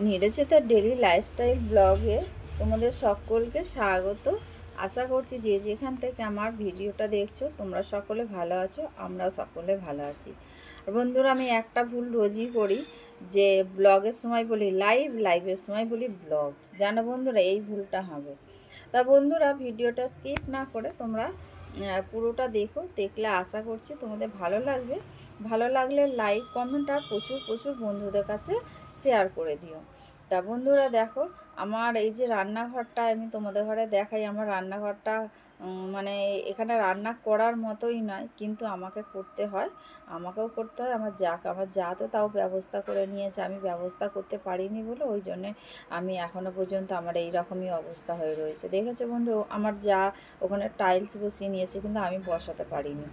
নিরচিতার daily lifestyle ব্লগে তোমাদের সকলকে স্বাগত। আশা করছি যে যেখান থেকে আমার ভিডিওটা দেখছো তোমরা সকলে ভালো আছো, আমরা সকলে ভালো আছি। আর বন্ধুরা, আমি একটা ভুল রোজই করি, যে ব্লগের সময় বলি লাইভ, লাইভের সময় বলি ব্লগ। জানো বন্ধুরা, এই ভুলটা হবে। তা বন্ধুরা, ভিডিওটা স্কিপ না করে তোমরা পুরোটা দেখো। দেখলে আশা করছি তোমাদের ভালো লাগবে। ভালো লাগলে লাইক, কমেন্ট আর প্রচুর প্রচুর বন্ধুদের কাছে শেয়ার করে দিও। তা বন্ধুরা দেখো, আমার এই যে রান্নাঘরটা আমি তোমাদের ঘরে দেখাই। আমার রান্নাঘরটা মানে এখানে রান্না করার মতোই নয়, কিন্তু আমাকে করতে হয়, আমাকেও করতে হয়। আমার যা তো তাও ব্যবস্থা করে নিয়েছে, আমি ব্যবস্থা করতে পারিনি বলে ওই জন্যে আমি এখনও পর্যন্ত আমার এই রকমই অবস্থা হয়ে রয়েছে। দেখেছো বন্ধু, আমার যা ওখানে টাইলস বসিয়ে নিয়েছে, কিন্তু আমি বসাতে পারিনি।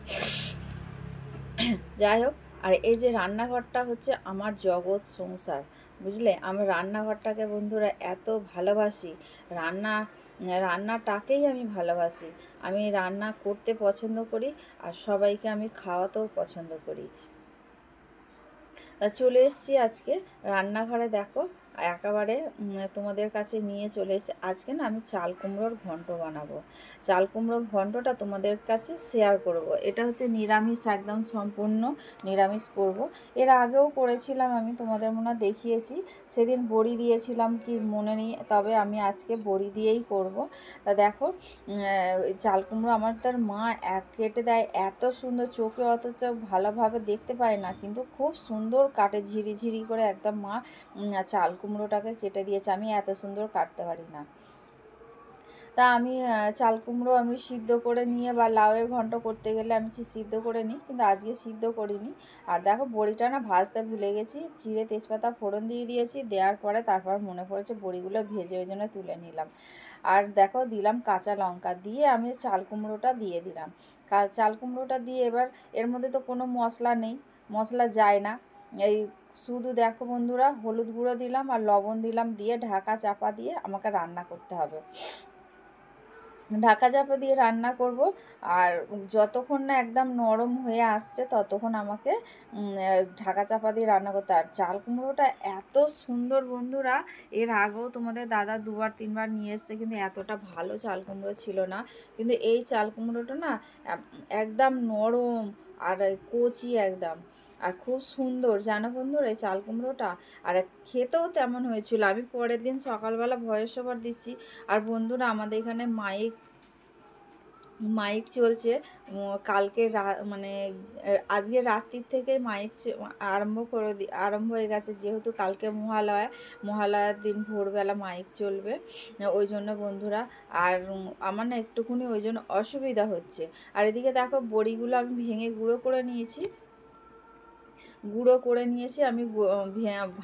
যাই হোক, আর এই যে রান্নাঘরটা হচ্ছে আমার জগৎ সংসার, বুঝলে। আমি রান্নাঘরটাকে বন্ধুরা এত ভালোবাসি, রান্না রান্নাটাকেই আমি ভালোবাসি। আমি রান্না করতে পছন্দ করি, আর সবাইকে আমি খাওয়াতেও পছন্দ করি। তা চলে এসেছি আজকে রান্নাঘরে। দেখো একেবারে তোমাদের কাছে নিয়ে চলে এসেছি। আজকে না আমি চাল কুমড়োর ঘন্ট বানাবো। চাল কুমড়োর ঘন্টটা তোমাদের কাছে শেয়ার করব। এটা হচ্ছে নিরামিষ, একদম সম্পূর্ণ নিরামিষ করব। এর আগেও করেছিলাম, আমি তোমাদের মনে হয় দেখিয়েছি। সেদিন বড়ি দিয়েছিলাম কি মনে নেই, তবে আমি আজকে বড়ি দিয়েই করব। তা দেখো, চাল কুমড়ো আমার তার মা কেটে দেয় এত সুন্দর, চোখে অথচ ভালোভাবে দেখতে পায় না, কিন্তু খুব সুন্দর কাটে, ঝিরিঝিরি করে একদম মা চাল কুমড়োটাকে কেটে দিয়েছে। আমি এত সুন্দর কাটতে পারি না। তা আমি চাল কুমড়ো আমি সিদ্ধ করে নিয়ে, বা লাউয়ের ঘন্ট করতে গেলে আমি সিদ্ধ করে নিই, কিন্তু আজকে সিদ্ধ করিনি। আর দেখো বড়িটা না ভাজতে ভুলে গেছি, জিরে তেজপাতা ফোড়ন দিয়ে দিয়েছি, দেওয়ার পরে তারপর মনে পড়েছে বড়িগুলো ভেজে, ওই জন্য তুলে নিলাম। আর দেখো দিলাম কাঁচা লঙ্কা, দিয়ে আমি চাল কুমড়োটা দিয়ে দিলাম। চাল কুমড়োটা দিয়ে এবার এর মধ্যে তো কোনো মশলা নেই, মশলা যায় না। এই শুধু দেখো বন্ধুরা, হলুদ গুঁড়ো দিলাম আর লবণ দিলাম, দিয়ে ঢাকা চাপা দিয়ে আমাকে রান্না করতে হবে। ঢাকা চাপা দিয়ে রান্না করব। আর যতক্ষণ না একদম নরম হয়ে আসছে ততক্ষণ আমাকে ঢাকা চাপা দিয়ে রান্না করতে। আর চাল কুমড়োটা এত সুন্দর বন্ধুরা, এর আগেও তোমাদের দাদা দুবার তিনবার নিয়ে এসছে, কিন্তু এতটা ভালো চাল কুমড়ো ছিল না। কিন্তু এই চাল কুমড়োটা না একদম নরম আর কচি একদম, আর খুব সুন্দর, জানো বন্ধুরা এই চাল কুমড়োটা। আর খেতেও তেমন হয়েছিল। আমি পরের দিন সকালবেলা ভয়েস ওভার দিচ্ছি, আর বন্ধুরা আমাদের এখানে মাইক মাইক চলছে। কালকে মানে আজকে রাত্রির থেকে মাইক আরম্ভ হয়ে গেছে, যেহেতু কালকে মহালয়ার দিন ভোরবেলা মাইক চলবে, ওই জন্য বন্ধুরা। আর আমার না একটুখানি ওই জন্য অসুবিধা হচ্ছে। আর এদিকে দেখো বড়িগুলো আমি ভেঙে গুঁড়ো করে নিয়েছি আমি।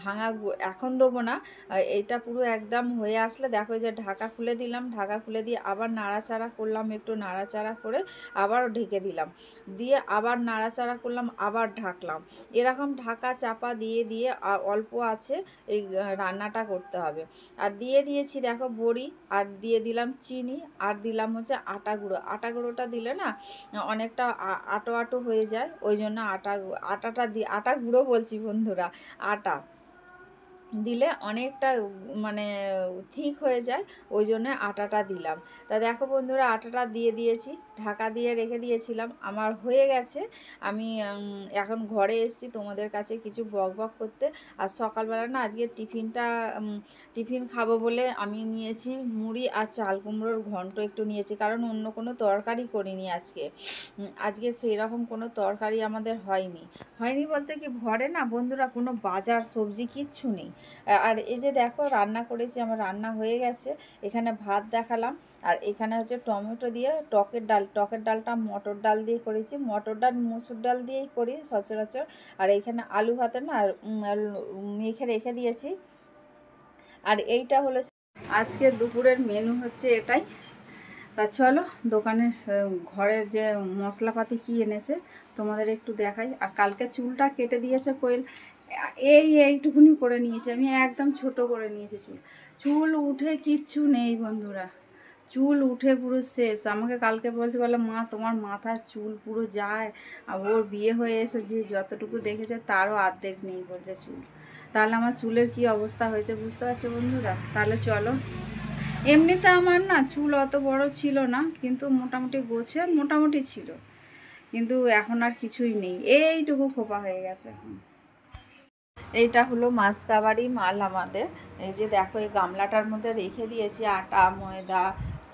ভাঙা এখন দেবো না, এটা পুরো একদম হয়ে আসলে দেখো যে ঢাকা খুলে দিলাম, ঢাকা খুলে দিয়ে আবার নাড়াচাড়া করলাম, একটু নাড়াচাড়া করে আবার ঢেকে দিলাম, দিয়ে আবার নাড়াচাড়া করলাম, আবার ঢাকলাম। এরকম ঢাকা চাপা দিয়ে দিয়ে অল্প আছে এই রান্নাটা করতে হবে। আর দিয়ে দিয়েছি দেখো বড়ি, আর দিয়ে দিলাম চিনি, আর দিলাম হচ্ছে আটা গুঁড়োটা দিলে না অনেকটা আটো আটো হয়ে যায়, ওই জন্য আটাটা দিয়ে, আটা গুঁড়ো বলছি বন্ধুরা, আটা দিলে অনেকটা মানে ঠিক হয়ে যায়, ওই জন্য আটাটা দিলাম। তা দেখো বন্ধুরা, আটাটা দিয়ে দিয়েছি, ঢাকা দিয়ে রেখে দিয়েছিলাম, আমার হয়ে গেছে। আমি এখন ঘরে এসেছি তোমাদের কাছে কিছু বক বক করতে। আর সকালবেলা না আজকে টিফিন খাবো বলে আমি নিয়েছি মুড়ি আর চাল কুমড়োর ঘন্ট একটু নিয়েছি, কারণ অন্য কোনো তরকারি করিনি আজকে। আজকে সেই রকম কোনো তরকারি আমাদের হয়নি। হয়নি বলতে কি, ঘরে না বন্ধুরা কোনো বাজার সবজি কিচ্ছু নেই। আর এই যে দেখো রান্না করেছি, আমার রান্না হয়ে গেছে। এখানে ভাত দেখালাম, আর এখানে হচ্ছে টমেটো দিয়ে টকের ডালটা মটর ডাল দিয়ে করেছি, মটর ডাল মুসুর ডাল দিয়েই করি সচরাচর। আর এইখানে আলু ভাতে না মেখে রেখে দিয়েছি। আর এইটা হলো আজকে দুপুরের মেনু হচ্ছে এটাই। তা চলো দোকানের ঘরের যে মশলাপাতি কি এনেছে তোমাদের একটু দেখাই। আর কালকে চুলটা কেটে দিয়েছে কোয়েল, এইটুকুনি করে নিয়েছি আমি, একদম ছোট করে নিয়েছি চুল। চুল উঠে কিচ্ছু নেই বন্ধুরা, চুল উঠে পুরো শেষ। আমাকে কালকে বলে মা তোমার মাথার চুল পুরো যায়, আর ওর বিয়ে হয়ে এসে যে যতটুকু দেখেছে তারও অর্ধেক নেই বলছে চুল। তাহলে আমার চুলের কি অবস্থা হয়েছে বুঝতে পারছো বন্ধুরা। তাহলে চলো, এমনিতে আমার না চুল অত বড় ছিল না, কিন্তু মোটামুটি গোছে মোটামুটি ছিল, কিন্তু এখন আর কিছুই নেই, এইটুকু খোপা হয়ে গেছে এখন। এইটা হলো মাসকাবারি মাল আমাদের। এই যে দেখো, এই গামলাটার মধ্যে রেখে দিয়েছি আটা, ময়দা,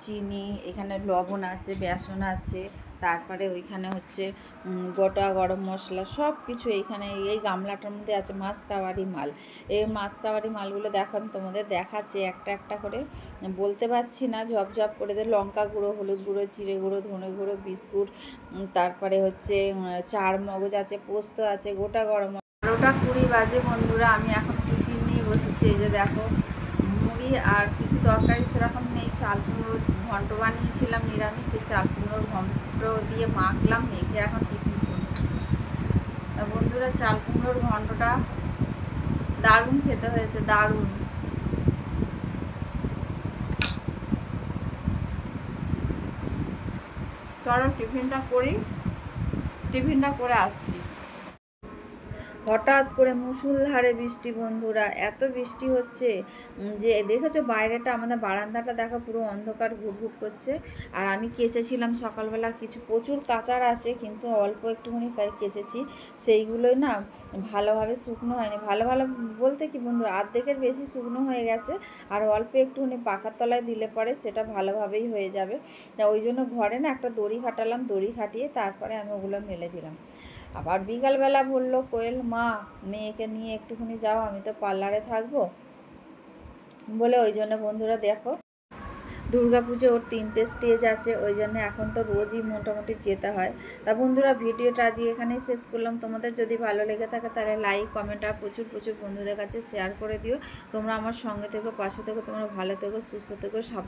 চিনি, এখানে লবণ আছে, বেসন আছে, তারপরে ওইখানে হচ্ছে গোটা গরম মশলা, সব কিছু এইখানে এই গামলাটার মধ্যে আছে। মাসকাবারি মাল, এই মাসকাবারি মালগুলো দেখো আমি তোমাদের দেখাচ্ছি একটা একটা করে, বলতে পারছি না, ঝপঝপ করে দে। লঙ্কা গুঁড়ো, হলুদ গুঁড়ো, জিরে গুঁড়ো, ধনে গুঁড়ো, বিস্কুট, তারপরে হচ্ছে চার মগজ আছে, পোস্ত আছে, গোটা গরম। 12টা 20 বাজে বন্ধুরা, আমি এখন টিফিন নিয়ে বসেছি। এই যে দেখো, মুড়ি আর কিছু তরকারি সেরকম নেই, চাল কুমড়োর ঘন্ট বানিয়েছিলাম নিরামিষ, সেই চাল কুমড়োর ঘন্ট দিয়ে মাখলাম, মেখে এখন টিফিন করছি। তা বন্ধুরা, চাল কুমড়োর ঘন্টটা দারুণ খেতে হয়েছে, দারুণ। চলো টিফিনটা করি, টিফিনটা করে আসছি। হঠাৎ করে মুষলধারে বৃষ্টি বন্ধুরা, এত বৃষ্টি হচ্ছে যে দেখেছো বাইরেটা, আমাদের বারান্দাটা দেখো পুরো অন্ধকার ঘুটঘুট করছে। আর আমি কেচেছিলাম সকালবেলা, কিছু প্রচুর কাচার আছে, কিন্তু অল্প একটুখানি কেচেছি, সেইগুলোই না ভালোভাবে শুকনো হয়নি। ভালো ভালো বলতে কি বন্ধু, অর্ধেকের বেশি শুকনো হয়ে গেছে, আর অল্প একটুখানি পাখার তলায় দিলে পরে সেটা ভালোভাবেই হয়ে যাবে। তা ওই জন্য ঘরে না একটা দড়ি খাটালাম, দড়ি খাটিয়ে তারপরে আমি ওগুলো মেলে দিলাম। আবার বিকালবেলা বললো কোয়েল, মা মেয়েকে নিয়ে একটুখানি যাও, আমি তো পার্লারে থাকবো বলে, ওই জন্য বন্ধুরা দেখো, দুর্গাপুজো ওর 3টে স্টেজ আছে, ওই জন্য এখন তো রোজই মোটামুটি যেতে হয়। তা বন্ধুরা, ভিডিওটা আজকে এখানেই শেষ করলাম। তোমাদের যদি ভালো লেগে থাকে তাহলে লাইক, কমেন্ট আর প্রচুর প্রচুর বন্ধুদের কাছে শেয়ার করে দিও। তোমরা আমার সঙ্গে থেকো, পাশে থেকো, তোমরা ভালো থেকো, সুস্থ থেকো,